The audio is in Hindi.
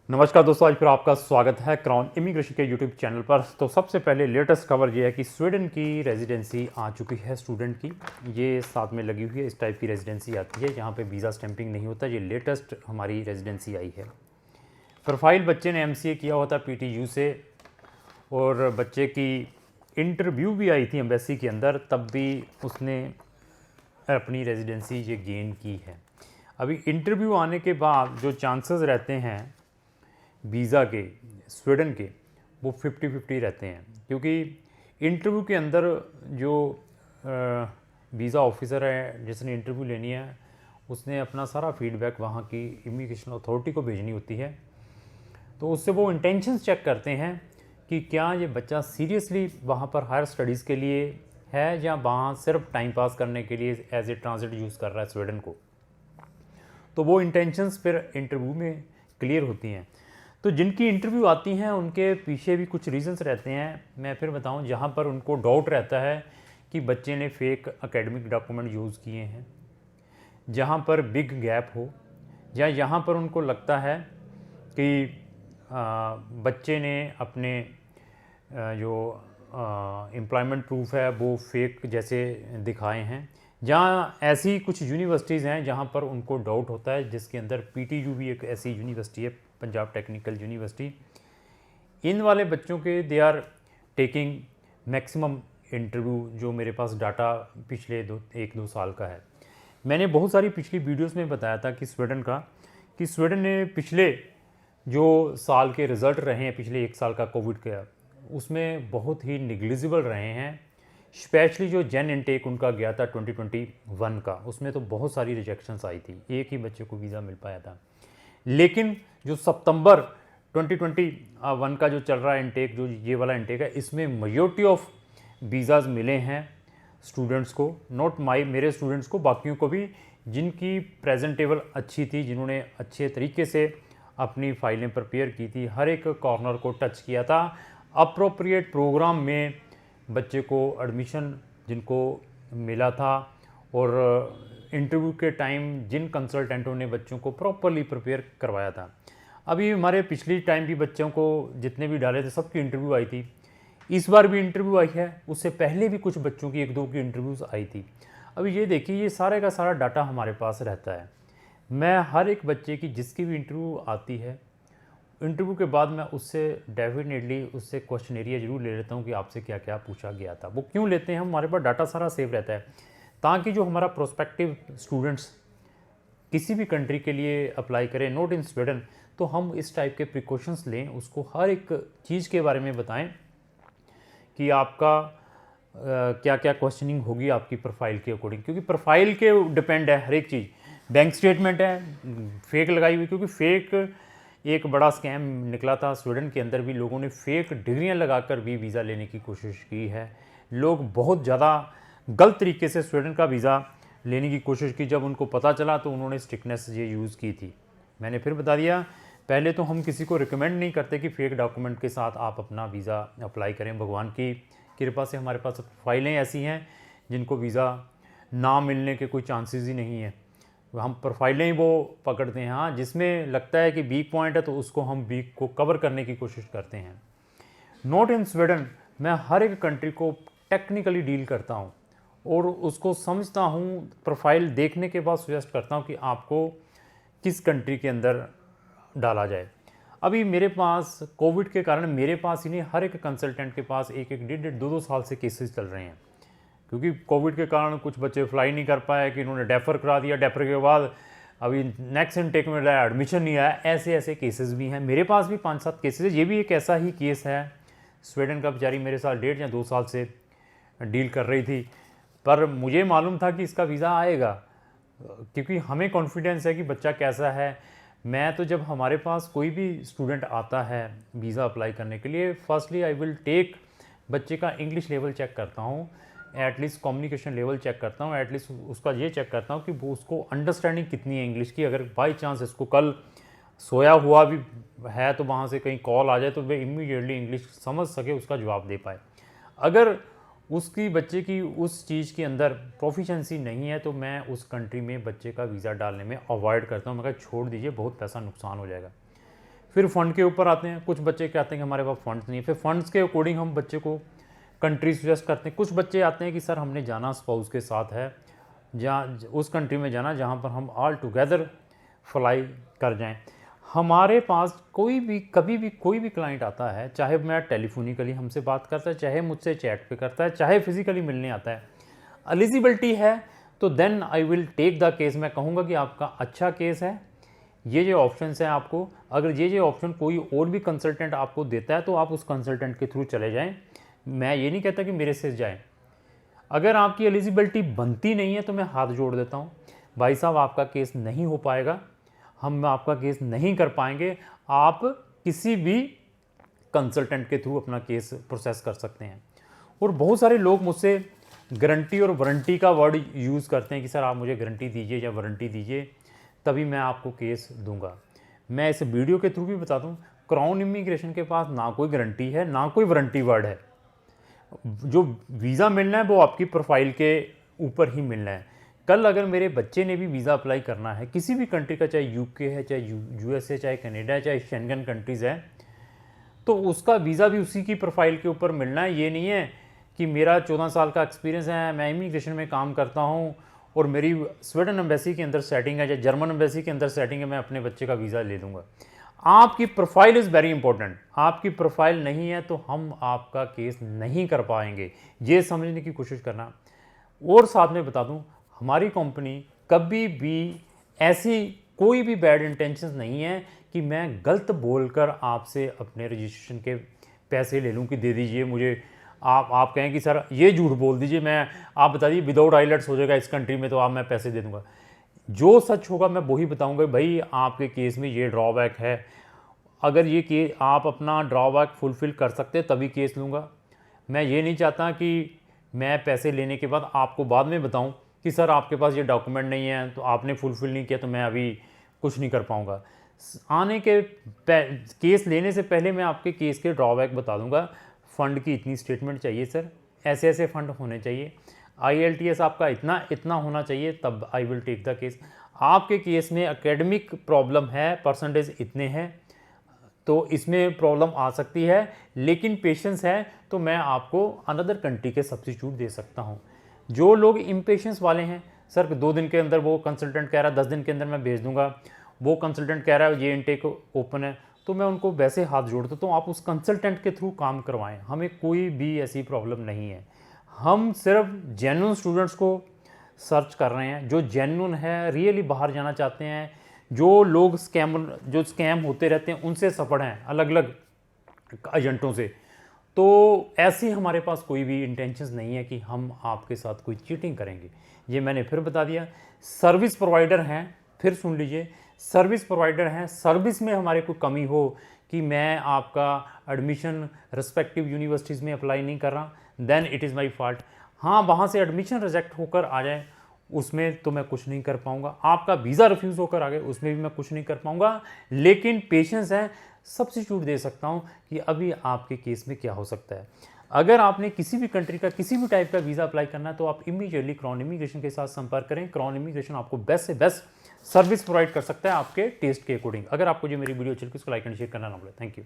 नमस्कार दोस्तों, आज फिर आपका स्वागत है क्राउन इमिग्रेशन के यूट्यूब चैनल पर। तो सबसे पहले लेटेस्ट खबर ये है कि स्वीडन की रेजिडेंसी आ चुकी है स्टूडेंट की। ये साथ में लगी हुई है, इस टाइप की रेजिडेंसी आती है जहाँ पे वीज़ा स्टैंपिंग नहीं होता। ये लेटेस्ट हमारी रेजिडेंसी आई है। प्रोफाइल बच्चे ने एमसीए किया हुआ था पीटीयू से, और बच्चे की इंटरव्यू भी आई थी एम्बेसी के अंदर, तब भी उसने अपनी रेजिडेंसी ये गेन की है। अभी इंटरव्यू आने के बाद जो चांसेस रहते हैं वीज़ा के स्वीडन के, वो 50-50 रहते हैं, क्योंकि इंटरव्यू के अंदर जो वीज़ा ऑफिसर है जिसने इंटरव्यू लेनी है, उसने अपना सारा फीडबैक वहाँ की इमिग्रेशन अथॉरिटी को भेजनी होती है। तो उससे वो इंटेंशंस चेक करते हैं कि क्या ये बच्चा सीरियसली वहाँ पर हायर स्टडीज़ के लिए है या वहाँ सिर्फ टाइम पास करने के लिए एज ए ट्रांजिट यूज़ कर रहा है स्वीडन को। तो वो इंटेंशंस फिर इंटरव्यू में क्लियर होती हैं। तो जिनकी इंटरव्यू आती हैं उनके पीछे भी कुछ रीजंस रहते हैं। मैं फिर बताऊं, जहां पर उनको डाउट रहता है कि बच्चे ने फेक एकेडमिक डॉक्यूमेंट यूज़ किए हैं, जहां पर बिग गैप हो, या यहाँ पर उनको लगता है कि बच्चे ने अपने जो एम्प्लॉयमेंट प्रूफ है वो फेक जैसे दिखाए हैं। जहाँ ऐसी कुछ यूनिवर्सिटीज़ हैं जहाँ पर उनको डाउट होता है, जिसके अंदर पीटीयू भी एक ऐसी यूनिवर्सिटी है, पंजाब टेक्निकल यूनिवर्सिटी। इन वाले बच्चों के they are taking maximum interview. जो मेरे पास डाटा पिछले 1-2 साल का है, मैंने बहुत सारी पिछली वीडियोस में बताया था कि स्वीडन ने पिछले जो साल के रिज़ल्ट रहे हैं, पिछले 1 साल का कोविड का, उसमें बहुत ही निग्लिजिबल रहे हैं। स्पेशली जो जेन इनटेक उनका गया था 2021 का, उसमें तो बहुत सारी रिजेक्शंस आई थी, एक ही बच्चे को वीज़ा मिल पाया था। लेकिन जो सितंबर 2021 का जो चल रहा है इनटेक, जो ये वाला इनटेक है, इसमें मेजॉरिटी ऑफ वीज़ाज़ मिले हैं स्टूडेंट्स को, नॉट मेरे स्टूडेंट्स को, बाकियों को भी, जिनकी प्रेजेंटेबल अच्छी थी, जिन्होंने अच्छे तरीके से अपनी फाइलें प्रिपेयर की थी, हर एक कॉर्नर को टच किया था, अप्रोप्रिएट प्रोग्राम में बच्चे को एडमिशन जिनको मिला था, और इंटरव्यू के टाइम जिन कंसल्टेंटों ने बच्चों को प्रॉपरली प्रिपेयर करवाया था। अभी हमारे पिछली टाइम भी बच्चों को जितने भी डाले थे सबकी इंटरव्यू आई थी, इस बार भी इंटरव्यू आई है, उससे पहले भी कुछ बच्चों की 1-2 की इंटरव्यूज़ आई थी। अभी ये देखिए, ये सारे का सारा डाटा हमारे पास रहता है। मैं हर एक बच्चे की जिसकी भी इंटरव्यू आती है, इंटरव्यू के बाद मैं उससे डेफिनेटली उससे क्वेश्चन एरिया जरूर ले लेता हूँ कि आपसे क्या क्या पूछा गया था। वो क्यों लेते हैं, हमारे पास डाटा सारा सेव रहता है, ताकि जो हमारा प्रोस्पेक्टिव स्टूडेंट्स किसी भी कंट्री के लिए अप्लाई करें, नॉट इन स्वीडन, तो हम इस टाइप के प्रिकॉशंस लें, उसको हर एक चीज़ के बारे में बताएं कि आपका क्या क्या क्वेश्चनिंग होगी आपकी प्रोफाइल के अकॉर्डिंग, क्योंकि प्रोफाइल के डिपेंड है हर एक चीज़। बैंक स्टेटमेंट है फेक लगाई हुई, क्योंकि फेक एक बड़ा स्कैम निकला था स्वीडन के अंदर भी, लोगों ने फेक डिग्रियां लगाकर भी वीज़ा लेने की कोशिश की है। लोग बहुत ज़्यादा गलत तरीके से स्वीडन का वीज़ा लेने की कोशिश की, जब उनको पता चला तो उन्होंने स्ट्रिक्टनेस ये यूज़ की थी। मैंने फिर बता दिया, पहले तो हम किसी को रिकमेंड नहीं करते कि फ़ेक डॉक्यूमेंट के साथ आप अपना वीज़ा अप्लाई करें। भगवान की कृपा से हमारे पास फाइलें ऐसी हैं जिनको वीज़ा ना मिलने के कोई चांसेस ही नहीं है, हम प्रोफाइलें ही वो पकड़ते हैं। हाँ, जिसमें लगता है कि वीक पॉइंट है तो उसको हम वीक को कवर करने की कोशिश करते हैं। नॉट इन स्वीडन, मैं हर एक कंट्री को टेक्निकली डील करता हूँ और उसको समझता हूँ, प्रोफाइल देखने के बाद सजेस्ट करता हूँ कि आपको किस कंट्री के अंदर डाला जाए। अभी मेरे पास कोविड के कारण मेरे पास ही नहीं, हर एक कंसल्टेंट के पास 1-1, 1.5, 2-2 साल से केसेस चल रहे हैं, क्योंकि कोविड के कारण कुछ बच्चे फ्लाई नहीं कर पाए कि इन्होंने डेफर करा दिया, डेफर के बाद अभी नेक्स्ट इनटेक में एडमिशन नहीं आया। ऐसे केसेस भी हैं, मेरे पास भी 5-7 केसेस है। ये भी एक ऐसा ही केस है, स्वीडन का बेचारी मेरे साथ 1.5 या 2 साल से डील कर रही थी, पर मुझे मालूम था कि इसका वीज़ा आएगा, क्योंकि हमें कॉन्फिडेंस है कि बच्चा कैसा है। मैं तो जब हमारे पास कोई भी स्टूडेंट आता है वीज़ा अप्लाई करने के लिए, फर्स्टली आई विल टेक बच्चे का इंग्लिश लेवल चेक करता हूँ, एटलीस्ट कम्युनिकेशन लेवल चेक करता हूँ, एटलीस्ट उसका ये चेक करता हूँ कि वो उसको अंडरस्टैंडिंग कितनी है इंग्लिश की। अगर बाई चांस इसको कल सोया हुआ भी है तो वहाँ से कहीं कॉल आ जाए तो वह इमीडिएटली इंग्लिश समझ सके, उसका जवाब दे पाए। अगर उसकी बच्चे की उस चीज़ के अंदर प्रोफिशेंसी नहीं है तो मैं उस कंट्री में बच्चे का वीज़ा डालने में अवॉइड करता हूँ। मैं कहा छोड़ दीजिए, बहुत पैसा नुकसान हो जाएगा। फिर फ़ंड के ऊपर आते हैं, कुछ बच्चे कहते हैं कि हमारे पास फंड्स नहीं है, फिर फंड्स के अकॉर्डिंग हम बच्चे को कंट्री सजेस्ट करते हैं। कुछ बच्चे आते हैं कि सर हमने जाना स्पाउस के साथ है, जहाँ उस कंट्री में जाना जहाँ पर हम ऑल टुगेदर फ्लाई कर जाएं। हमारे पास कोई भी कभी भी कोई भी क्लाइंट आता है, चाहे मैं टेलीफोनिकली हमसे बात करता है, चाहे मुझसे चैट पे करता है, चाहे फिजिकली मिलने आता है, एलिजिबिलिटी है तो then I will take the case. मैं कहूँगा कि आपका अच्छा केस है, ये ऑप्शन हैं आपको, अगर ये ऑप्शन कोई और भी कंसल्टेंट आपको देता है तो आप उस कंसल्टेंट के थ्रू चले जाएं। मैं ये नहीं कहता कि मेरे से जाएं। अगर आपकी एलिजिबिलिटी बनती नहीं है तो मैं हाथ जोड़ देता हूँ, भाई साहब आपका केस नहीं हो पाएगा, हम आपका केस नहीं कर पाएंगे, आप किसी भी कंसल्टेंट के थ्रू अपना केस प्रोसेस कर सकते हैं। और बहुत सारे लोग मुझसे गारंटी और वारंटी का वर्ड यूज़ करते हैं कि सर आप मुझे गारंटी दीजिए या वारंटी दीजिए तभी मैं आपको केस दूंगा। मैं इस वीडियो के थ्रू भी बता दूं, क्राउन इमिग्रेशन के पास ना कोई गारंटी है ना कोई वारंटी वर्ड है। जो वीज़ा मिलना है वो आपकी प्रोफाइल के ऊपर ही मिलना है। कल अगर मेरे बच्चे ने भी वीज़ा अप्लाई करना है किसी भी कंट्री का, चाहे यूके है, चाहे यूएस है, चाहे कनाडा है, चाहे शेंगन कंट्रीज़ है, तो उसका वीज़ा भी उसी की प्रोफाइल के ऊपर मिलना है। ये नहीं है कि मेरा 14 साल का एक्सपीरियंस है, मैं इमिग्रेशन में काम करता हूँ और मेरी स्वीडन एम्बेसी के अंदर सेटिंग है या जर्मन एम्बेसी के अंदर सेटिंग है, मैं अपने बच्चे का वीज़ा ले दूँगा। आपकी प्रोफाइल इज़ वेरी इंपॉर्टेंट। आपकी प्रोफाइल नहीं है तो हम आपका केस नहीं कर पाएंगे, ये समझने की कोशिश करना। और साथ में बता दूं, हमारी कंपनी कभी भी ऐसी कोई भी बैड इंटेंशंस नहीं है कि मैं गलत बोलकर आपसे अपने रजिस्ट्रेशन के पैसे ले लूं कि दे दीजिए मुझे। आप कहें कि सर ये झूठ बोल दीजिए, मैं आप बता दीजिए विदाउट आइलेट्स हो जाएगा इस कंट्री में तो आप मैं पैसे दे दूंगा। जो सच होगा मैं वही बताऊंगा। भाई आपके केस में ये ड्रॉबैक है, अगर ये केस आप अपना ड्रॉबैक फुलफ़िल कर सकते हैं तभी केस लूँगा। मैं ये नहीं चाहता कि मैं पैसे लेने के बाद आपको बाद में बताऊं कि सर आपके पास ये डॉक्यूमेंट नहीं है तो आपने फुलफ़िल नहीं किया तो मैं अभी कुछ नहीं कर पाऊँगा। आने के केस लेने से पहले मैं आपके केस के ड्रॉबैक बता दूँगा। फ़ंड की इतनी स्टेटमेंट चाहिए सर, ऐसे ऐसे फ़ंड होने चाहिए, IELTS आपका इतना होना चाहिए, तब I will take the case. आपके केस में एकेडमिक प्रॉब्लम है, परसेंटेज इतने हैं तो इसमें प्रॉब्लम आ सकती है, लेकिन पेशेंस है तो मैं आपको अनदर कंट्री के सब्स्टिट्यूट दे सकता हूँ। जो लोग इम्पेशेंस वाले हैं, सर 2 दिन के अंदर वो कंसल्टेंट कह रहा है 10 दिन के अंदर मैं भेज दूंगा, वो कंसल्टेंट कह रहा है ये इनटेक ओपन है, तो मैं उनको वैसे हाथ जोड़ देता हूँ। आप उस कंसल्टेंट के थ्रू काम करवाएं, हमें कोई भी ऐसी प्रॉब्लम नहीं है। हम सिर्फ जेन्युइन स्टूडेंट्स को सर्च कर रहे हैं, जो जेन्युइन है, रियली बाहर जाना चाहते हैं। जो लोग स्कैम होते रहते हैं उनसे सफर हैं, अलग अलग एजेंटों से, तो ऐसी हमारे पास कोई भी इंटेंशंस नहीं है कि हम आपके साथ कोई चीटिंग करेंगे। ये मैंने फिर बता दिया। सर्विस प्रोवाइडर हैं, फिर सुन लीजिए, सर्विस प्रोवाइडर हैं। सर्विस में हमारे कोई कमी हो कि मैं आपका एडमिशन रिस्पेक्टिव यूनिवर्सिटीज़ में अप्लाई नहीं कर रहा, then it is my fault. हाँ, वहाँ से एडमिशन रिजेक्ट होकर आ जाए उसमें तो मैं कुछ नहीं कर पाऊँगा। आपका वीज़ा रिफ्यूज़ होकर आ गए उसमें भी मैं कुछ नहीं कर पाऊँगा, लेकिन पेशेंस है, सब्स्टिट्यूट दे सकता हूँ कि अभी आपके केस में क्या हो सकता है। अगर आपने किसी भी कंट्री का किसी भी टाइप का वीज़ा अप्लाई करना है तो आप इमीडिएटली क्राउन इमिग्रेशन के साथ संपर्क करें। क्राउन इमिग्रेशन आपको बेस्ट से बेस्ट सर्विस प्रोवाइड कर सकता है आपके टेस्ट के अकॉर्डिंग। अगर आपको जो मेरी वीडियो अच्छी लगी उसको लाइक एंड शेयर करना ना भूलें। Thank you.